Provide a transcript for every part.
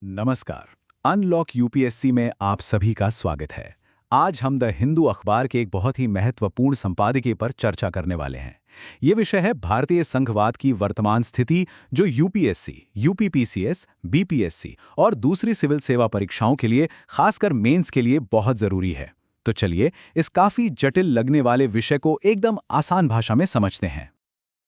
नमस्कार। Unlock UPSC में आप सभी का स्वागत है। आज हम द हिंदू अखबार के एक बहुत ही महत्वपूर्ण संपादकीय पर चर्चा करने वाले हैं। ये विषय है भारतीय संघवाद की वर्तमान स्थिति, जो यूपीएससी, यूपीपीसीएस, बीपीएससी और दूसरी सिविल सेवा परीक्षाओं के लिए, खासकर मेंस के लिए बहुत जरूरी है। तो चलिए इस काफी जटिल लगने वाले विषय को एकदम आसान भाषा में समझते हैं।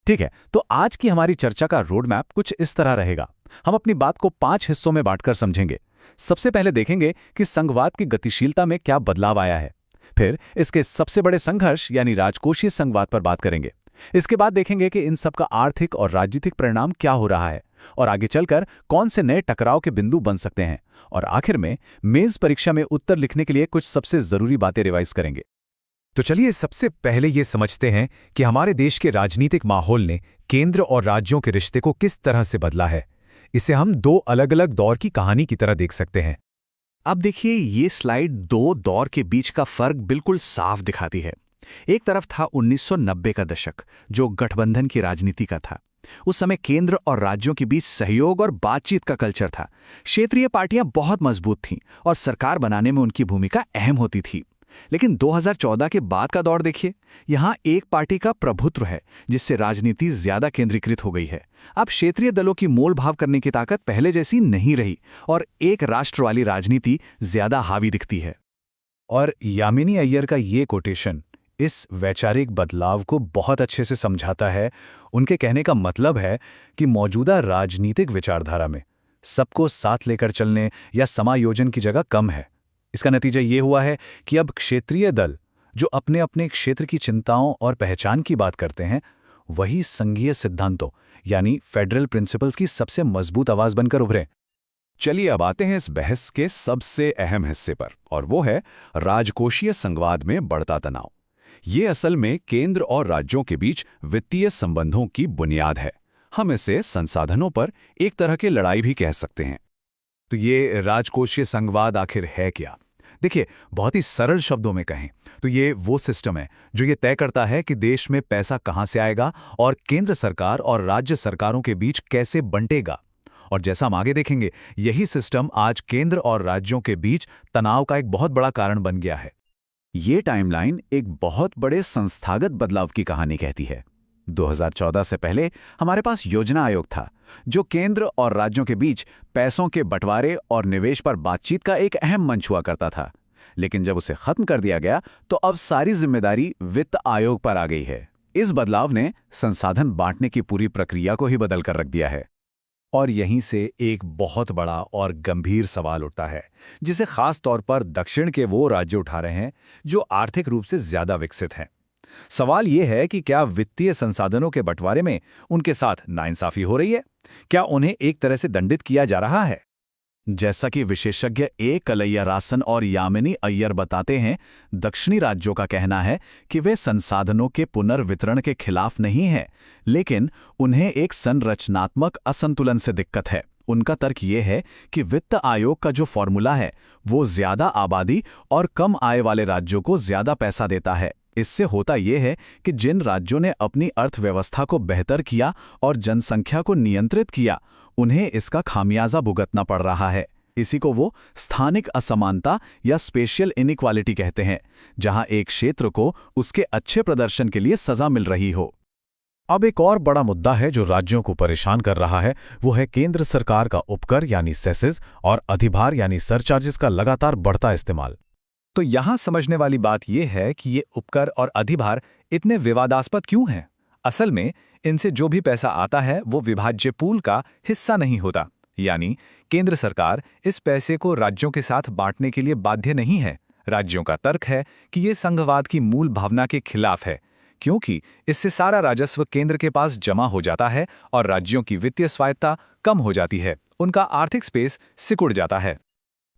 ठीक है, तो आज की हमारी चर्चा का रोड मैप कुछ इस तरह रहेगा। हम अपनी बात को 5 हिस्सों में बांटकर समझेंगे। सबसे पहले देखेंगे कि संघवाद की गतिशीलता में क्या बदलाव आया है। फिर इसके सबसे बड़े संघर्ष यानी राजकोषीय संघवाद पर बात करेंगे। इसके बाद देखेंगे कि इन सब का आर्थिक और राजनीतिक परिणाम क्या हो रहा है और आगे चलकर कौन से नए टकराव के बिंदु बन सकते हैं। और आखिर में मेंस परीक्षा में उत्तर लिखने के लिए कुछ सबसे जरूरी बातें रिवाइज करेंगे। तो चलिए सबसे पहले ये समझते हैं कि हमारे देश के राजनीतिक माहौल ने केंद्र और राज्यों के रिश्ते को किस तरह से बदला है। इसे हम दो अलग अलग दौर की कहानी की तरह देख सकते हैं। अब देखिए, ये स्लाइड दो दौर के बीच का फर्क बिल्कुल साफ दिखाती है। एक तरफ था 1990 का दशक, जो गठबंधन की राजनीति का था। उस समय केंद्र और राज्यों के बीच सहयोग और बातचीत का कल्चर था। क्षेत्रीय पार्टियां बहुत मजबूत थीं और सरकार बनाने में उनकी भूमिका अहम होती थी। लेकिन 2014 के बाद का दौर देखिए, यहां एक पार्टी का प्रभुत्व है, जिससे राजनीति ज्यादा केंद्रीकृत हो गई है। अब क्षेत्रीय दलों की मोल भाव करने की ताकत पहले जैसी नहीं रही और एक राष्ट्र वाली राजनीति ज्यादा हावी दिखती है। और यामिनी अय्यर का ये कोटेशन इस वैचारिक बदलाव को बहुत अच्छे से समझाता है। उनके कहने का मतलब है कि मौजूदा राजनीतिक विचारधारा में सबको साथ लेकर चलने या समायोजन की जगह कम है। इसका नतीजा ये हुआ है कि अब क्षेत्रीय दल, जो अपने अपने क्षेत्र की चिंताओं और पहचान की बात करते हैं, वही संघीय सिद्धांतों यानी फेडरल प्रिंसिपल्स की सबसे मजबूत आवाज बनकर उभरे। चलिए अब आते हैं इस बहस के सबसे अहम हिस्से पर, और वो है राजकोषीय संघवाद में बढ़ता तनाव। ये असल में केंद्र और राज्यों के बीच वित्तीय संबंधों की बुनियाद है। हम इसे संसाधनों पर एक तरह की लड़ाई भी कह सकते हैं। तो ये राजकोषीय संघवाद आखिर है क्या? देखिए, बहुत ही सरल शब्दों में कहें तो ये वो सिस्टम है जो ये तय करता है कि देश में पैसा कहां से आएगा और केंद्र सरकार और राज्य सरकारों के बीच कैसे बंटेगा। और जैसा हम आगे देखेंगे, यही सिस्टम आज केंद्र और राज्यों के बीच तनाव का एक बहुत बड़ा कारण बन गया है। ये टाइमलाइन एक बहुत बड़े संस्थागत बदलाव की कहानी कहती है। 2014 से पहले हमारे पास योजना आयोग था, जो केंद्र और राज्यों के बीच पैसों के बंटवारे और निवेश पर बातचीत का एक अहम मंच हुआ करता था। लेकिन जब उसे खत्म कर दिया गया तो अब सारी जिम्मेदारी वित्त आयोग पर आ गई है। इस बदलाव ने संसाधन बांटने की पूरी प्रक्रिया को ही बदल कर रख दिया है। और यहीं से एक बहुत बड़ा और गंभीर सवाल उठता है, जिसे खास तौर पर दक्षिण के वो राज्य उठा रहे हैं जो आर्थिक रूप से ज्यादा विकसित हैं। सवाल यह है कि क्या वित्तीय संसाधनों के बंटवारे में उनके साथ नाइंसाफी हो रही है? क्या उन्हें एक तरह से दंडित किया जा रहा है? जैसा कि विशेषज्ञ ए कलैयारासन और यामिनी अय्यर बताते हैं, दक्षिणी राज्यों का कहना है कि वे संसाधनों के पुनर्वितरण के खिलाफ नहीं हैं, लेकिन उन्हें एक संरचनात्मक असंतुलन से दिक्कत है। उनका तर्क ये है कि वित्त आयोग का जो फॉर्मूला है वो ज्यादा आबादी और कम आय वाले राज्यों को ज्यादा पैसा देता है। इससे होता यह है कि जिन राज्यों ने अपनी अर्थव्यवस्था को बेहतर किया और जनसंख्या को नियंत्रित किया, उन्हें इसका खामियाजा भुगतना पड़ रहा है। इसी को वो स्थानिक असमानता या स्पेशियल इनइक्वालिटी कहते हैं, जहां एक क्षेत्र को उसके अच्छे प्रदर्शन के लिए सजा मिल रही हो। अब एक और बड़ा मुद्दा है जो राज्यों को परेशान कर रहा है, वो है केंद्र सरकार का उपकर यानी सेसेस और अधिभार यानी सरचार्जेस का लगातार बढ़ता इस्तेमाल। तो यहां समझने वाली बात यह है कि ये उपकर और अधिभार इतने विवादास्पद क्यों हैं? असल में इनसे जो भी पैसा आता है वो विभाज्य पूल का हिस्सा नहीं होता, यानी केंद्र सरकार इस पैसे को राज्यों के साथ बांटने के लिए बाध्य नहीं है। राज्यों का तर्क है कि ये संघवाद की मूल भावना के खिलाफ है, क्योंकि इससे सारा राजस्व केंद्र के पास जमा हो जाता है और राज्यों की वित्तीय स्वायत्ता कम हो जाती है, उनका आर्थिक स्पेस सिकुड़ जाता है।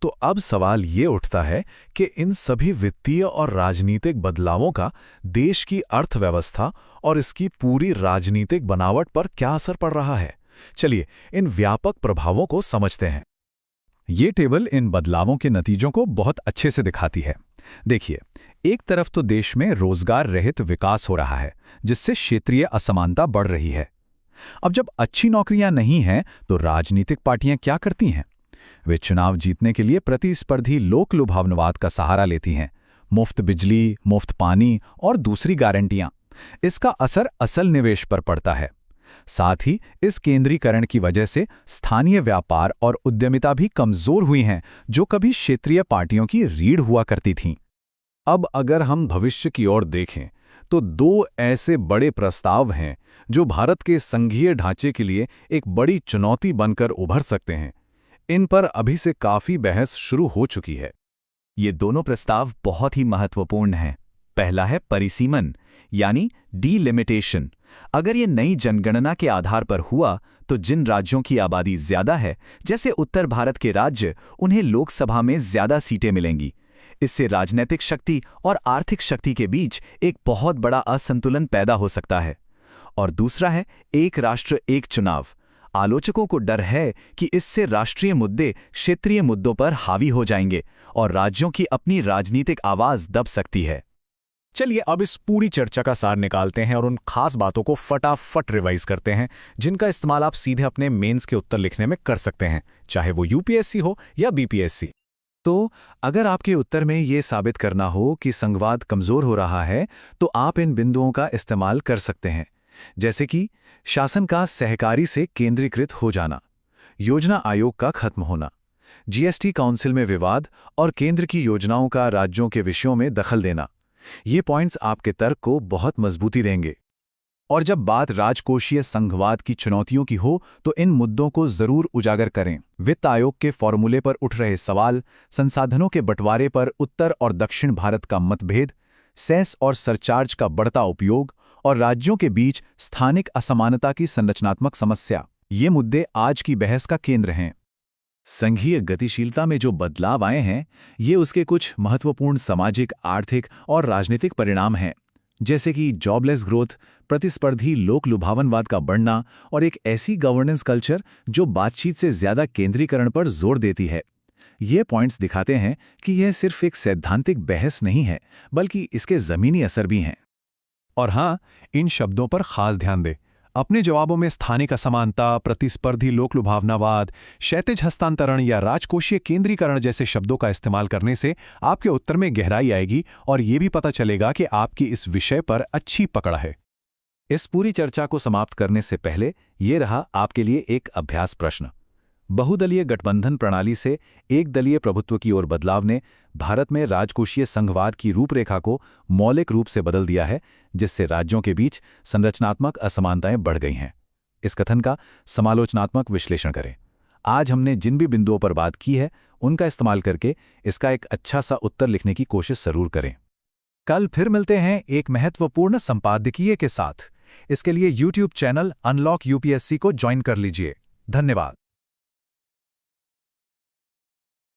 तो अब सवाल ये उठता है कि इन सभी वित्तीय और राजनीतिक बदलावों का देश की अर्थव्यवस्था और इसकी पूरी राजनीतिक बनावट पर क्या असर पड़ रहा है। चलिए इन व्यापक प्रभावों को समझते हैं। ये टेबल इन बदलावों के नतीजों को बहुत अच्छे से दिखाती है। देखिए, एक तरफ तो देश में रोजगार रहित विकास हो रहा है, जिससे क्षेत्रीय असमानता बढ़ रही है। अब जब अच्छी नौकरियां नहीं हैं तो राजनीतिक पार्टियां क्या करती हैं? वे चुनाव जीतने के लिए प्रतिस्पर्धी लोक लुभावनवाद का सहारा लेती हैं। मुफ्त बिजली, मुफ्त पानी और दूसरी गारंटियां। इसका असर असल निवेश पर पड़ता है। साथ ही इस केंद्रीकरण की वजह से स्थानीय व्यापार और उद्यमिता भी कमजोर हुई हैं, जो कभी क्षेत्रीय पार्टियों की रीढ़ हुआ करती थीं। अब अगर हम भविष्य की ओर देखें तो दो ऐसे बड़े प्रस्ताव हैं जो भारत के संघीय ढांचे के लिए एक बड़ी चुनौती बनकर उभर सकते हैं। इन पर अभी से काफी बहस शुरू हो चुकी है। ये दोनों प्रस्ताव बहुत ही महत्वपूर्ण हैं। पहला है परिसीमन, यानी डीलिमिटेशन। अगर ये नई जनगणना के आधार पर हुआ तो जिन राज्यों की आबादी ज्यादा है, जैसे उत्तर भारत के राज्य, उन्हें लोकसभा में ज्यादा सीटें मिलेंगी। इससे राजनीतिक शक्ति और आर्थिक शक्ति के बीच एक बहुत बड़ा असंतुलन पैदा हो सकता है। और दूसरा है एक राष्ट्र एक चुनाव। आलोचकों को डर है कि इससे राष्ट्रीय मुद्दे क्षेत्रीय मुद्दों पर हावी हो जाएंगे और राज्यों की अपनी राजनीतिक आवाज दब सकती है। चलिए अब इस पूरी चर्चा का सार निकालते हैं और उन खास बातों को फटाफट रिवाइज करते हैं, जिनका इस्तेमाल आप सीधे अपने मेंस के उत्तर लिखने में कर सकते हैं, चाहे वो यूपीएससी हो या बीपीएससी। तो अगर आपके उत्तर में ये साबित करना हो कि संघवाद कमजोर हो रहा है, तो आप इन बिंदुओं का इस्तेमाल कर सकते हैं, जैसे कि शासन का सहकारी से केंद्रीकृत हो जाना, योजना आयोग का खत्म होना, जीएसटी काउंसिल में विवाद और केंद्र की योजनाओं का राज्यों के विषयों में दखल देना। ये पॉइंट्स आपके तर्क को बहुत मजबूती देंगे। और जब बात राजकोषीय संघवाद की चुनौतियों की हो तो इन मुद्दों को जरूर उजागर करें। वित्त आयोग के फॉर्मूले पर उठ रहे सवाल, संसाधनों के बंटवारे पर उत्तर और दक्षिण भारत का मतभेद, सेस और सरचार्ज का बढ़ता उपयोग और राज्यों के बीच स्थानिक असमानता की संरचनात्मक समस्या, ये मुद्दे आज की बहस का केंद्र हैं। संघीय गतिशीलता में जो बदलाव आए हैं, ये उसके कुछ महत्वपूर्ण सामाजिक, आर्थिक और राजनीतिक परिणाम हैं, जैसे कि जॉबलेस ग्रोथ, प्रतिस्पर्धी लोक लुभावनवाद का बढ़ना और एक ऐसी गवर्नेंस कल्चर जो बातचीत से ज्यादा केंद्रीकरण पर जोर देती है। ये पॉइंट्स दिखाते हैं कि यह सिर्फ एक सैद्धांतिक बहस नहीं है, बल्कि इसके जमीनी असर भी हैं। और हाँ, इन शब्दों पर खास ध्यान दें। अपने जवाबों में स्थानिक असमानता, प्रतिस्पर्धी लोक लुभावनावाद, क्षैतिज हस्तांतरण या राजकोषीय केंद्रीकरण जैसे शब्दों का इस्तेमाल करने से आपके उत्तर में गहराई आएगी और ये भी पता चलेगा कि आपकी इस विषय पर अच्छी पकड़ है। इस पूरी चर्चा को समाप्त करने से पहले ये रहा आपके लिए एक अभ्यास प्रश्न। बहुदलीय गठबंधन प्रणाली से एक दलीय प्रभुत्व की ओर बदलाव ने भारत में राजकोषीय संघवाद की रूपरेखा को मौलिक रूप से बदल दिया है, जिससे राज्यों के बीच संरचनात्मक असमानताएं बढ़ गई हैं। इस कथन का समालोचनात्मक विश्लेषण करें। आज हमने जिन भी बिंदुओं पर बात की है, उनका इस्तेमाल करके इसका एक अच्छा सा उत्तर लिखने की कोशिश जरूर करें। कल फिर मिलते हैं एक महत्वपूर्ण संपादकीय के साथ। इसके लिए YouTube चैनल अनलॉक यूपीएससी को ज्वाइन कर लीजिए। धन्यवाद।